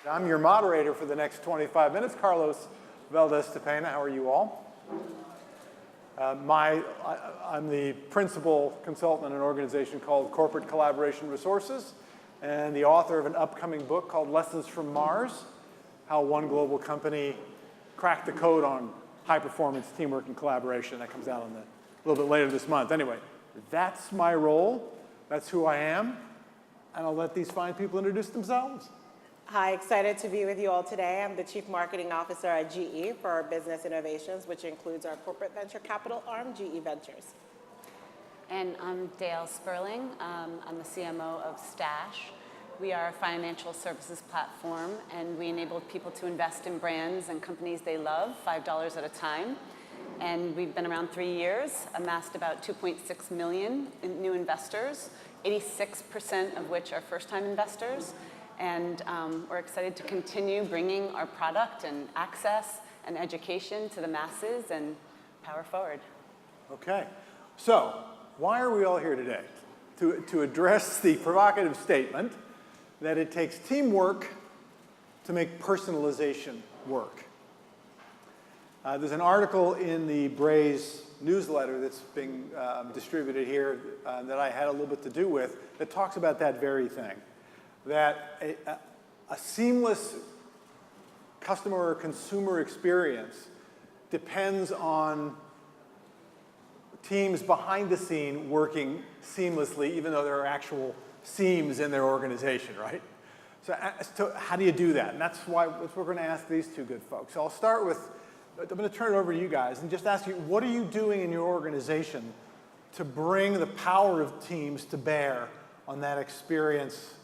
I'm your moderator for the next 25 minutes, Carlos Valdez-Tepena. How are you all? I'm the principal consultant in an organization called Corporate Collaboration Resources and the author of an upcoming book called Lessons from Mars, How One Global Company Cracked the Code on High-Performance Teamwork and Collaboration. That comes out a little bit later this month. Anyway, that's my role. That's who I am. And I'll let these fine people introduce themselves. Hi, excited to be with you all today. I'm the Chief Marketing Officer at GE for our business innovations, which includes our corporate venture capital arm, GE Ventures. And I'm Dale Sperling. I'm the CMO of Stash. We are a financial services platform, and we enable people to invest in brands and companies they love, $5 at a time. And we've been around 3 years, amassed about 2.6 million new investors, 86% of which are first-time investors. And we're excited to continue bringing our product and access and education to the masses and power forward. Okay, so why are we all here today? To address the provocative statement that it takes teamwork to make personalization work. There's an article in the Braze newsletter that's being distributed here that I had a little bit to do with that talks about that very thing. That a seamless customer or consumer experience depends on teams behind the scene working seamlessly, even though there are actual seams in their organization, right? So how do you do that? And that's what we're going to ask these two good folks. So I'll start with, I'm going to turn it over to you guys and just ask you, what are you doing in your organization to bring the power of teams to bear on that experience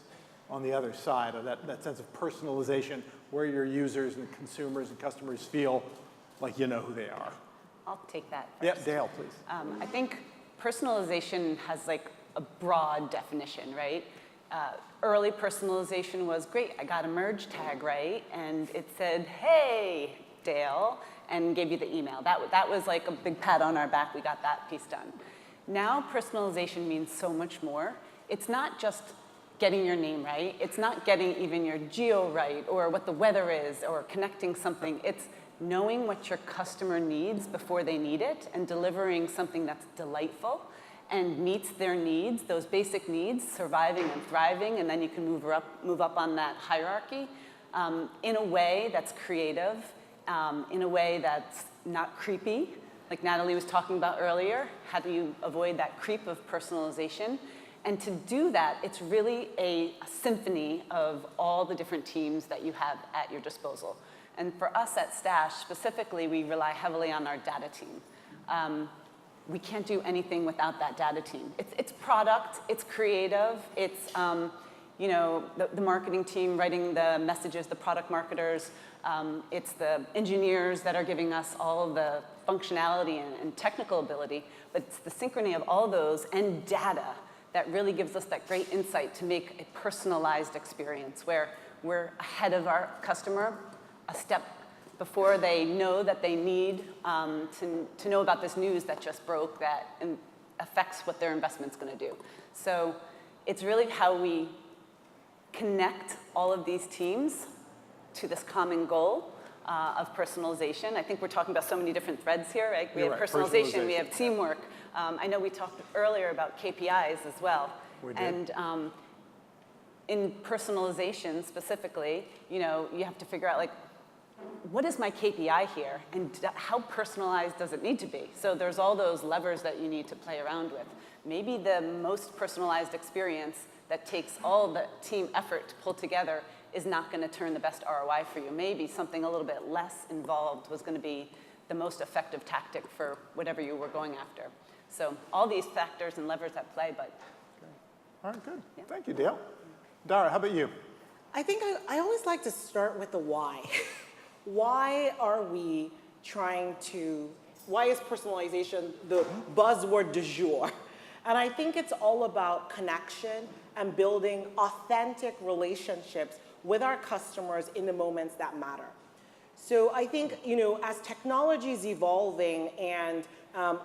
on the other side of that sense of personalization where your users and consumers and customers feel like you know who they are? I'll take that first. Yep, Dale, please. I think personalization has like a broad definition, right? Early personalization was great. I got a merge tag, right? And it said, hey, Dale, and gave you the email. That was like a big pat on our back. We got that piece done. Now personalization means so much more. It's not just getting your name right. It's not getting even your geo right or what the weather is or connecting something. It's knowing what your customer needs before they need it and delivering something that's delightful and meets their needs, those basic needs, surviving and thriving, and then you can move up on that hierarchy in a way that's creative, in a way that's not creepy, like Natalie was talking about earlier. How do you avoid that creep of personalization? And to do that, it's really a symphony of all the different teams that you have at your disposal. And for us at Stash, specifically, we rely heavily on our data team. We can't do anything without that data team. It's product, it's creative, it's the marketing team writing the messages, the product marketers, it's the engineers that are giving us all of the functionality and technical ability, but it's the synchrony of all those and data that really gives us that great insight to make a personalized experience where we're ahead of our customer a step before they know that they need to know about this news that just broke that affects what their investment's going to do. So it's really how we connect all of these teams to this common goal of personalization. I think we're talking about so many different threads here, right? We have personalization, we have teamwork. I know we talked earlier about KPIs as well. We did. And in personalization specifically, you have to figure out like, what is my KPI here, and how personalized does it need to be? So there's all those levers that you need to play around with. Maybe the most personalized experience that takes all the team effort to pull together is not going to turn the best ROI for you. Maybe something a little bit less involved was going to be the most effective tactic for whatever you were going after. So all these factors and levers at play, but. Okay. All right, good. Yeah. Thank you, Dale. Dara, how about you? I think I always like to start with the why. Why is personalization the buzzword du jour? And I think it's all about connection and building authentic relationships with our customers in the moments that matter. So I think, as technology is evolving and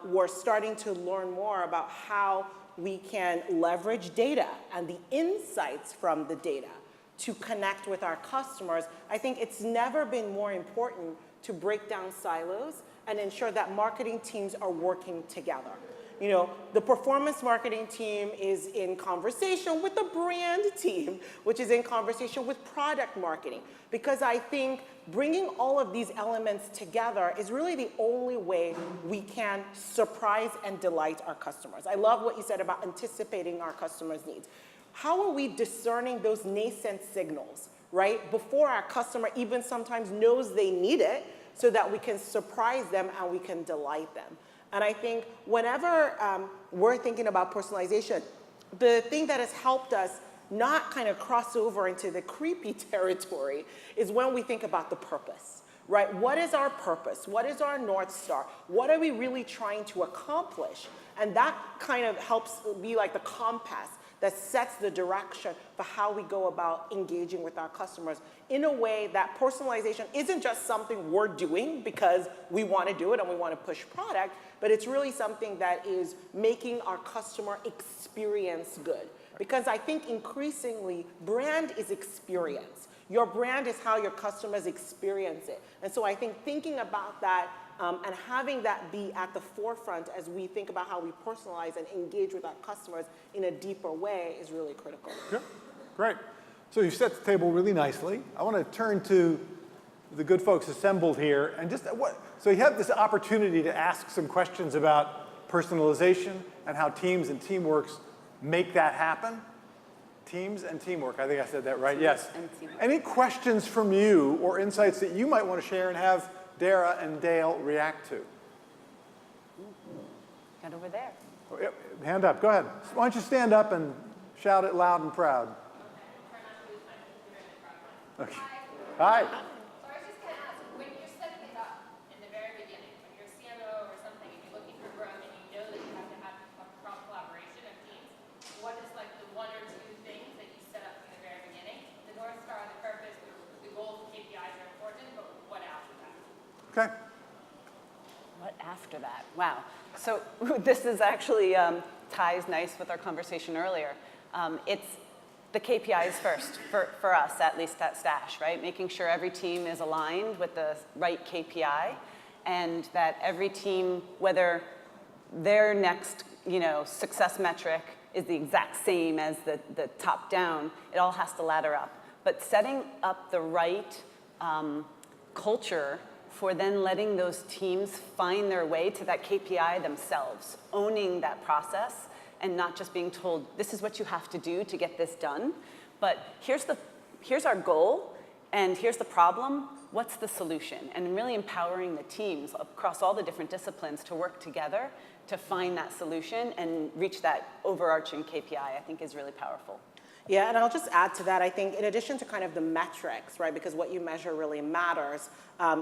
we're starting to learn more about how we can leverage data and the insights from the data to connect with our customers, I think it's never been more important to break down silos and ensure that marketing teams are working together. You know, the performance marketing team is in conversation with the brand team, which is in conversation with product marketing. Because I think bringing all of these elements together is really the only way we can surprise and delight our customers. I love what you said about anticipating our customers' needs. How are we discerning those nascent signals, right? Before our customer even sometimes knows they need it, so that we can surprise them and we can delight them. And I think whenever we're thinking about personalization, the thing that has helped us not kind of cross over into the creepy territory is when we think about the purpose, right? What is our purpose? What is our North Star? What are we really trying to accomplish? And that kind of helps be like the compass that sets the direction for how we go about engaging with our customers in a way that personalization isn't just something we're doing because we want to do it and we want to push product, but it's really something that is making our customer experience good. Because I think increasingly, brand is experience. Your brand is how your customers experience it. And so I think thinking about that and having that be at the forefront as we think about how we personalize and engage with our customers in a deeper way is really critical. Yeah, great. So you set the table really nicely. I want to turn to the good folks assembled here. And just so you have this opportunity to ask some questions about personalization and how teams and teamworks make that happen. Teams and teamwork. I think I said that right. Yes. Any questions from you or insights that you might want to share and have Dara and Dale react to? Got over there. Oh, yep. Hand up. Go ahead. Why don't you stand up and shout it loud and proud? Okay. Hi. So I was just going to ask, when you're setting it up in the very beginning, when you're a CMO or something, and you're looking for growth, and you know that you have to have a collaboration of teams, what is like the one or two things that you set up from the very beginning? The North Star, the purpose, the goals, the KPIs are important, but what after that? Okay. What after that? Wow. So this is actually ties nice with our conversation earlier. It's the KPIs first, for us, at least at Stash, right? Making sure every team is aligned with the right KPI and that every team, whether their next success metric is the exact same as the top down, it all has to ladder up. But setting up the right culture for then letting those teams find their way to that KPI themselves, owning that process and not just being told, this is what you have to do to get this done, but here's our goal and here's the problem, what's the solution? And really empowering the teams across all the different disciplines to work together to find that solution and reach that overarching KPI, I think is really powerful. Yeah, and I'll just add to that, I think in addition to kind of the metrics, right, because what you measure really matters,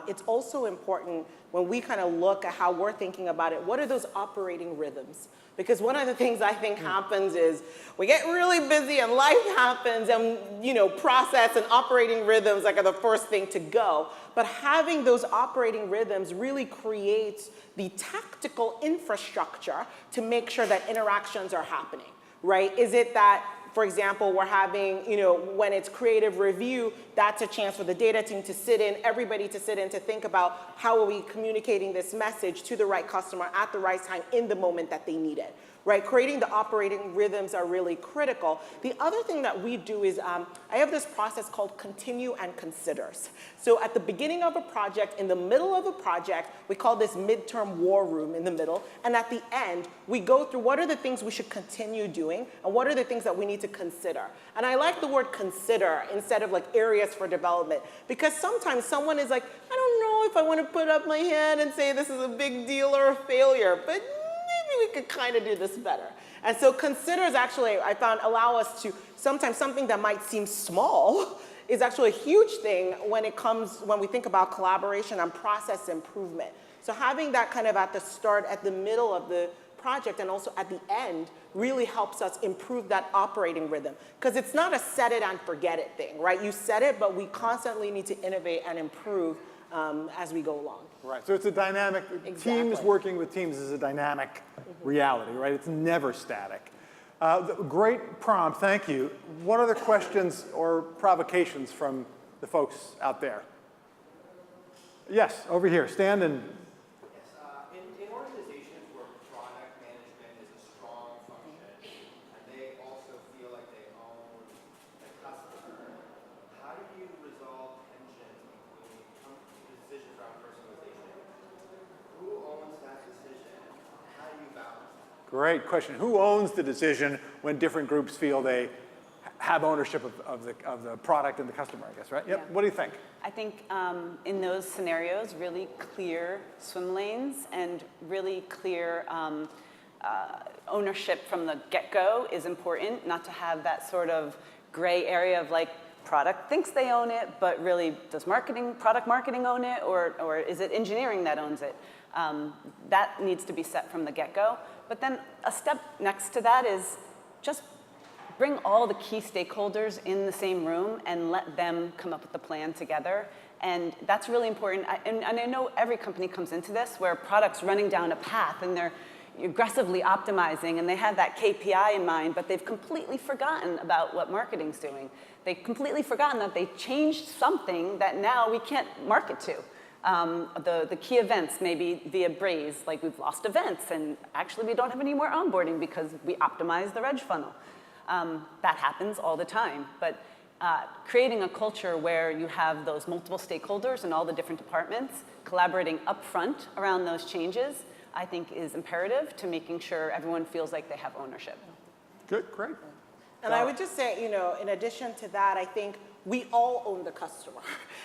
it's also important when we kind of look at how we're thinking about it, what are those operating rhythms? Because one of the things I think happens is we get really busy and life happens and, process and operating rhythms like are the first thing to go. But having those operating rhythms really creates the tactical infrastructure to make sure that interactions are happening, right? Is it that, for example, we're having, when it's creative review, that's a chance for the data team to sit in, everybody to sit in to think about how are we communicating this message to the right customer at the right time in the moment that they need it, right? Creating the operating rhythms are really critical. The other thing that we do is I have this process called continue and considers. So at the beginning of a project, in the middle of a project, we call this midterm war room in the middle. And at the end, we go through what are the things we should continue doing and what are the things that we need to consider. And I like the word consider instead of like areas for development, because sometimes someone is like, I don't know if I want to put up my hand and say this is a big deal or a failure, but maybe we could kind of do this better. And so considers actually, I found, allow us to, sometimes something that might seem small is actually a huge thing when we think about collaboration and process improvement. So having that kind of at the start, at the middle of the project, and also at the end really helps us improve that operating rhythm. Because it's not a set it and forget it thing, right? You set it, but we constantly need to innovate and improve as we go along. Right, so it's a dynamic, Exactly. Teams working with teams is a dynamic reality, right? It's never static. Great prompt, thank you. What other questions or provocations from the folks out there? Yes, over here, stand and. Yes, in organizations where product management is a strong function, and they also feel like they own the customer, how do you resolve tensions between decisions around personalization? Who owns that decision? How do you balance that? Great question. Who owns the decision when different groups feel they have ownership of the product and the customer, I guess, right? Yep. Yeah. What do you think? I think in those scenarios, really clear swim lanes and really clear ownership from the get-go is important, not to have that sort of gray area of like, product thinks they own it, but really does product marketing own it, or is it engineering that owns it? That needs to be set from the get-go. But then a step next to that is just bring all the key stakeholders in the same room and let them come up with the plan together. And that's really important. And I know every company comes into this where product's running down a path and they're aggressively optimizing and they have that KPI in mind, but they've completely forgotten about what marketing's doing. They've completely forgotten that they changed something that now we can't market to. The key events, maybe via Braze, like we've lost events and actually we don't have any more onboarding because we optimized the reg funnel. That happens all the time, but creating a culture where you have those multiple stakeholders in all the different departments collaborating upfront around those changes, I think is imperative to making sure everyone feels like they have ownership. Good, great. And I would just say, in addition to that, I think we all own the customer.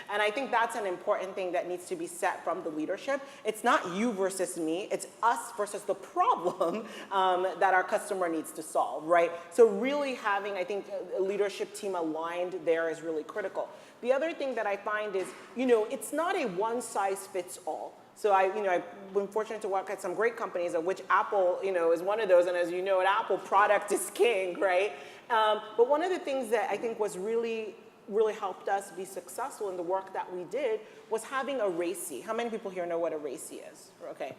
And I think that's an important thing that needs to be set from the leadership. It's not you versus me, it's us versus the problem that our customer needs to solve, right? So really having, I think, a leadership team aligned there is really critical. The other thing that I find is, it's not a one-size-fits-all. So I've been fortunate to work at some great companies, of which Apple, is one of those. And as you know, at Apple, product is king, right? But one of the things that I think was really helped us be successful in the work that we did was having a RACI. How many people here know what a RACI is? Okay,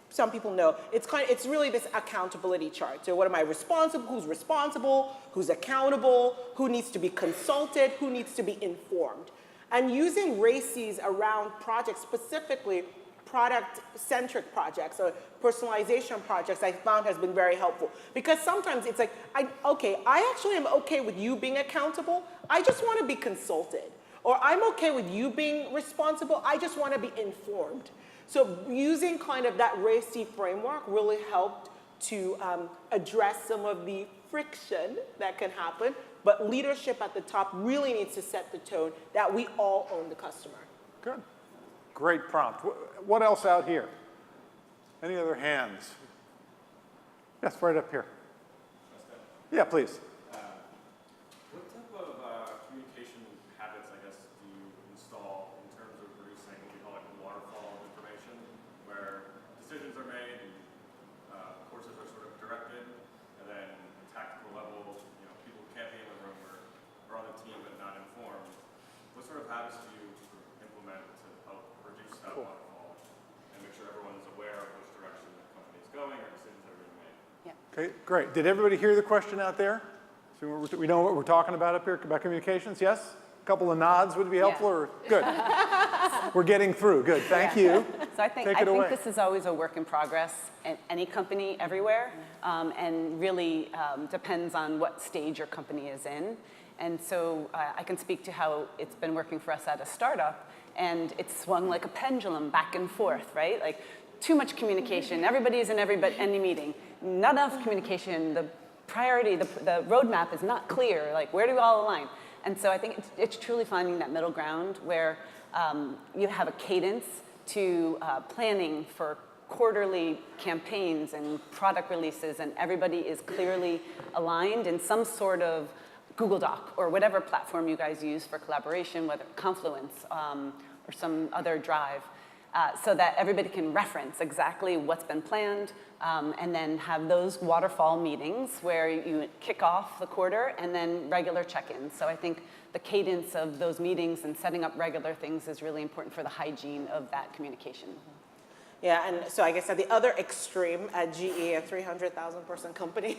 some people know. It's really this accountability chart. So what am I responsible, who's accountable, who needs to be consulted, who needs to be informed. And using RACIs around projects, specifically product-centric projects or personalization projects, I found has been very helpful. Because sometimes it's like, I actually am okay with you being accountable. I just want to be consulted. Or I'm okay with you being responsible. I just want to be informed. So using kind of that RACI framework really helped to address some of the friction that can happen. But leadership at the top really needs to set the tone that we all own the customer. Good. Great prompt. What else out here? Any other hands? Yes, right up here. Yeah, please. What type of communication habits, I guess, do you install in terms of producing what we call like a waterfall of information, where decisions are made and courses are sort of directed, and then at the tactical level, people can't be in the room or are on the team but not informed. What sort of habits do you implement to help reduce that waterfall and make sure everyone is aware of which direction the company is going or decisions that are being made? Okay, great. Did everybody hear the question out there? So we know what we're talking about up here, about communications, yes? A couple of nods would be helpful, or good. We're getting through, good, thank you. So I think this is always a work in progress in any company, everywhere, and really depends on what stage your company is in. And so I can speak to how it's been working for us at a startup, and it's swung like a pendulum back and forth, right? Like too much communication, everybody's in any meeting. Not enough communication, the priority, the roadmap is not clear, like where do we all align? And so I think it's truly finding that middle ground where you have a cadence to planning for quarterly campaigns and product releases, and everybody is clearly aligned in some sort of Google Doc or whatever platform you guys use for collaboration, whether Confluence or some other drive, so that everybody can reference exactly what's been planned, and then have those waterfall meetings where you kick off the quarter and then regular check-ins. So I think the cadence of those meetings and setting up regular things is really important for the hygiene of that communication. Yeah, and so I guess at the other extreme at GE, a 300,000 person company,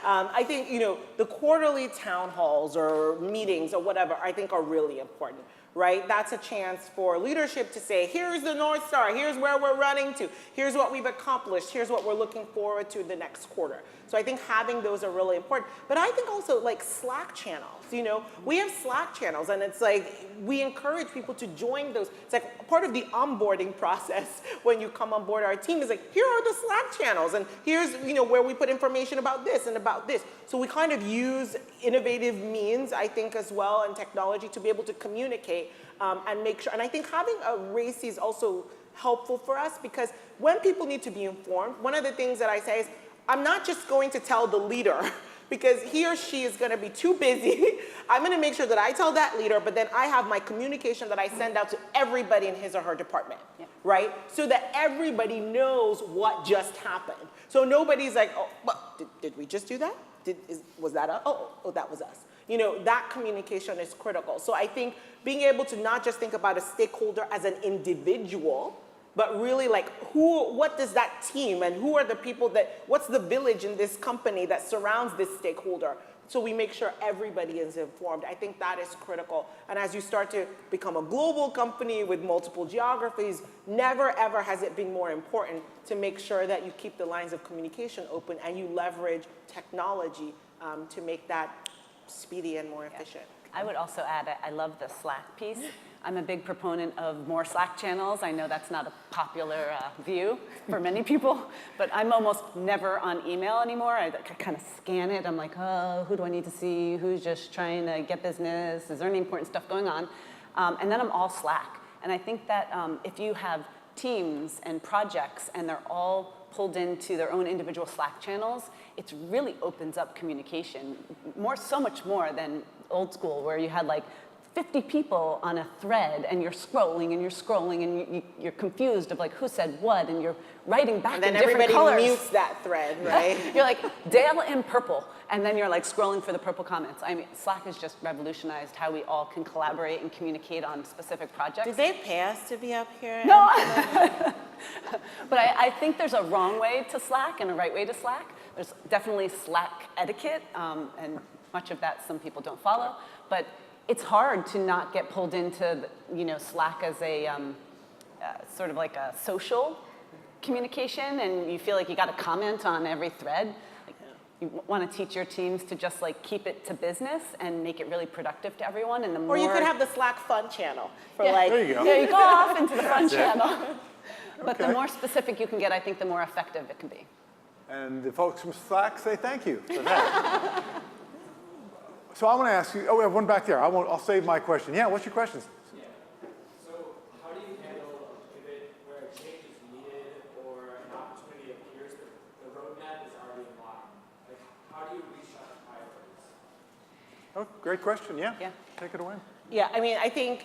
I think, the quarterly town halls or meetings or whatever, I think are really important, right? That's a chance for leadership to say, here's the North Star, here's where we're running to, here's what we've accomplished, here's what we're looking forward to the next quarter. So I think having those are really important. But I think also like Slack channels, we have Slack channels and it's like, we encourage people to join those. It's like part of the onboarding process when you come on board our team is like, here are the Slack channels and here's, where we put information about this and about this. So we kind of use innovative means, I think, as well, and technology to be able to communicate and make sure. And I think having a RACI is also helpful for us because when people need to be informed, one of the things that I say is, I'm not just going to tell the leader because he or she is going to be too busy. I'm going to make sure that I tell that leader, but then I have my communication that I send out to everybody in his or her department, right? So that everybody knows what just happened. So nobody's like, oh, did we just do that? Was that us? Oh, that was us. That communication is critical. So I think being able to not just think about a stakeholder as an individual, but really like what does that team and who are the people what's the village in this company that surrounds this stakeholder? So we make sure everybody is informed. I think that is critical. And as you start to become a global company with multiple geographies, never ever has it been more important to make sure that you keep the lines of communication open and you leverage technology to make that speedy and more efficient. I would also add, I love the Slack piece. I'm a big proponent of more Slack channels. I know that's not a popular view for many people, but I'm almost never on email anymore. I kind of scan it. I'm like, oh, who do I need to see? Who's just trying to get business? Is there any important stuff going on? And then I'm all Slack. And I think that if you have teams and projects and they're all pulled into their own individual Slack channels, it really opens up communication so much more than old school where you had like 50 people on a thread and you're scrolling and you're confused of like who said what and you're writing back in different colors. And then everybody mutes that thread, right? You're like, Dale in purple. And then you're like scrolling for the purple comments. I mean, Slack has just revolutionized how we all can collaborate and communicate on specific projects. Did they pay us to be up here? No. But I think there's a wrong way to Slack and a right way to Slack. There's definitely Slack etiquette, and much of that some people don't follow. But it's hard to not get pulled into, Slack as a sort of like a social communication, and you feel like you got to comment on every thread. Like, you want to teach your teams to just like keep it to business and make it really productive to everyone. And the more, or you could have the Slack fun channel for There you go. Yeah, you go off into the fun channel. But the more specific you can get, I think the more effective it can be. And the folks from Slack say thank you for that. So I want to ask you, we have one back there. I'll save my question. Yeah, what's your question? Yeah. So how do you handle a pivot where a change is needed or an opportunity appears that the roadmap is already in line? Like, how do you reshuffle priorities? Oh, great question. Yeah. Yeah. Take it away. Yeah, I mean, I think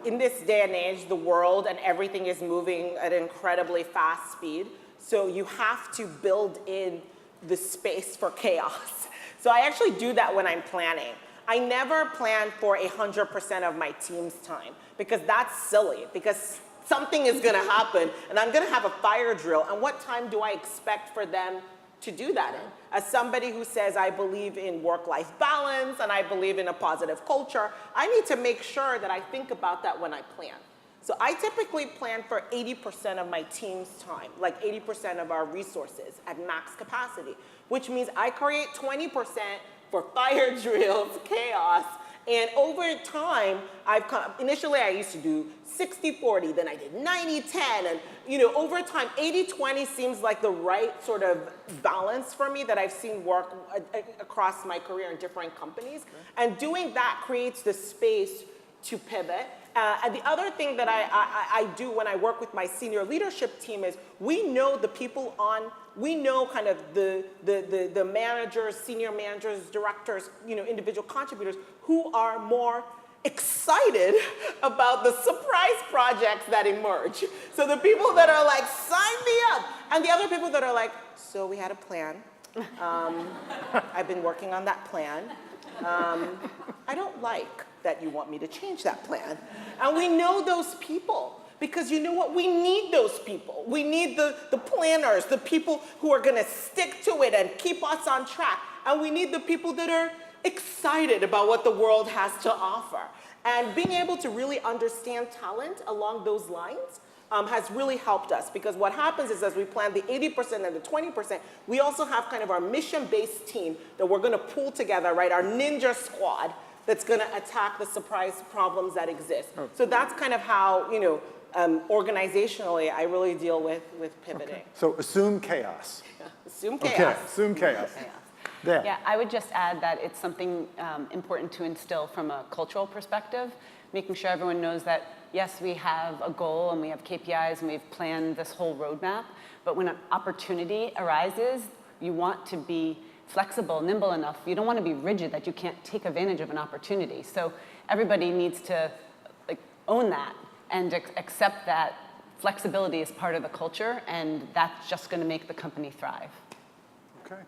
in this day and age, the world and everything is moving at an incredibly fast speed. So you have to build in the space for chaos. So I actually do that when I'm planning. I never plan for 100% of my team's time because that's silly, because something is gonna happen and I'm gonna have a fire drill, and what time do I expect for them to do that in? As somebody who says I believe in work-life balance and I believe in a positive culture, I need to make sure that I think about that when I plan. So I typically plan for 80% of my team's time, like 80% of our resources at max capacity, which means I create 20% for fire drills, chaos, and over time, initially I used to do 60-40, then I did 90-10, and over time, 80-20 seems like the right sort of balance for me that I've seen work across my career in different companies. And doing that creates the space to pivot. And the other thing that I do when I work with my senior leadership team is we know the people we know kind of the managers, senior managers, directors, individual contributors who are more excited about the surprise projects that emerge. So the people that are like, sign me up. And the other people that are like, so we had a plan. I've been working on that plan. I don't like that you want me to change that plan. And we know those people. Because you know what? We need those people. We need the planners, the people who are going to stick to it and keep us on track. And we need the people that are excited about what the world has to offer. And being able to really understand talent along those lines has really helped us, because what happens is as we plan the 80% and the 20%, we also have kind of our mission-based team that we're going to pull together, right? Our ninja squad that's going to attack the surprise problems that exist. Oh. So that's kind of how, you know, organizationally, I really deal with pivoting. Okay. So assume chaos. Assume chaos. Okay, assume chaos. Dan. Yeah, I would just add that it's something important to instill from a cultural perspective, making sure everyone knows that, yes, we have a goal and we have KPIs and we've planned this whole roadmap, but when an opportunity arises, you want to be flexible, nimble enough. You don't want to be rigid that you can't take advantage of an opportunity. So everybody needs to own that and accept that flexibility is part of the culture, and that's just going to make the company thrive. Okay.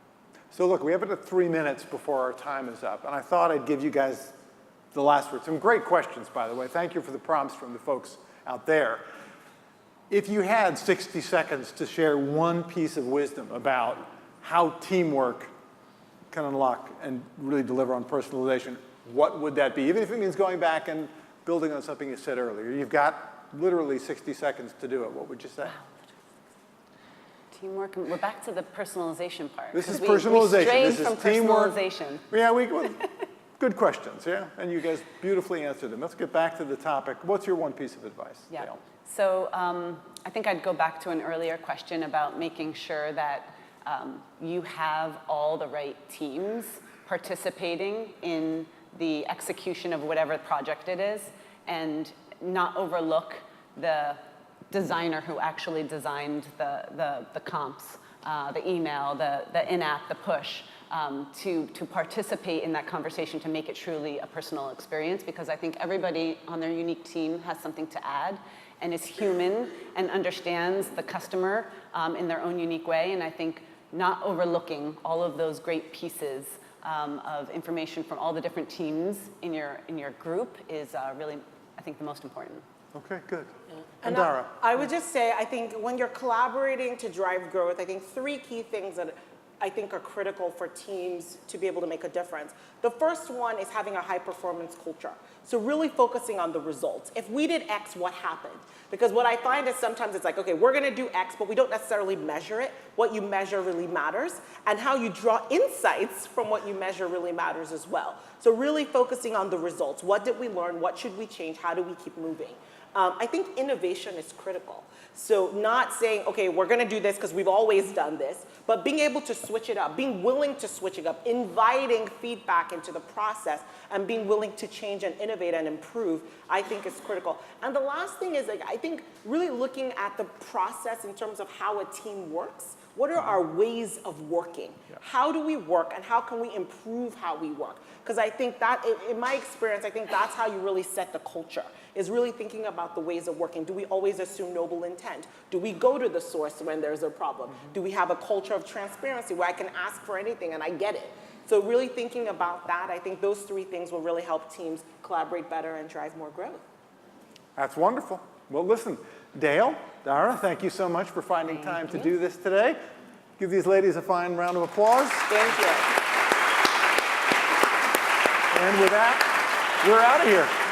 So look, we have about 3 minutes before our time is up, and I thought I'd give you guys the last word. Some great questions, by the way. Thank you for the prompts from the folks out there. If you had 60 seconds to share one piece of wisdom about how teamwork can unlock and really deliver on personalization, what would that be? Even if it means going back and building on something you said earlier. You've got literally 60 seconds to do it. What would you say? Teamwork, and we're back to the personalization part. This is 'cause personalization. We strayed This is from teamwork. personalization. Yeah, well, good questions, yeah? And you guys beautifully answered them. Let's get back to the topic. What's your one piece of advice? Yeah. Dale? So I think I'd go back to an earlier question about making sure that you have all the right teams participating in the execution of whatever project it is, and not overlook the designer who actually designed the comps, the email, the in-app, the push, to participate in that conversation to make it truly a personal experience, because I think everybody on their unique team has something to add and is human and understands the customer in their own unique way. And I think not overlooking all of those great pieces of information from all the different teams in your group is really, I think, the most important. Okay, good. And Dara? I would just say, I think when you're collaborating to drive growth, I think 3 key things that I think are critical for teams to be able to make a difference. The first one is having a high performance culture. So really focusing on the results. If we did X, what happened? Because what I find is sometimes it's like, okay, we're going to do X, but we don't necessarily measure it. What you measure really matters, and how you draw insights from what you measure really matters as well. So really focusing on the results. What did we learn? What should we change? How do we keep moving? I think innovation is critical. So not saying, okay, we're going to do this because we've always done this, but being able to switch it up, being willing to switch it up, inviting feedback into the process, and being willing to change and innovate and improve, I think is critical. And the last thing is, I think really looking at the process in terms of how a team works. What are our ways of working? Yeah. How do we work, and how can we improve how we work? Because I think that, in my experience, I think that's how you really set the culture, is really thinking about the ways of working. Do we always assume noble intent? Do we go to the source when there's a problem? Do we have a culture of transparency where I can ask for anything and I get it? So really thinking about that, I think those 3 things will really help teams collaborate better and drive more growth. That's wonderful. Well, listen, Dale, Dara, thank you so much for finding time to do this today. Give these ladies a fine round of applause. Thank you. And with that, we're out of here.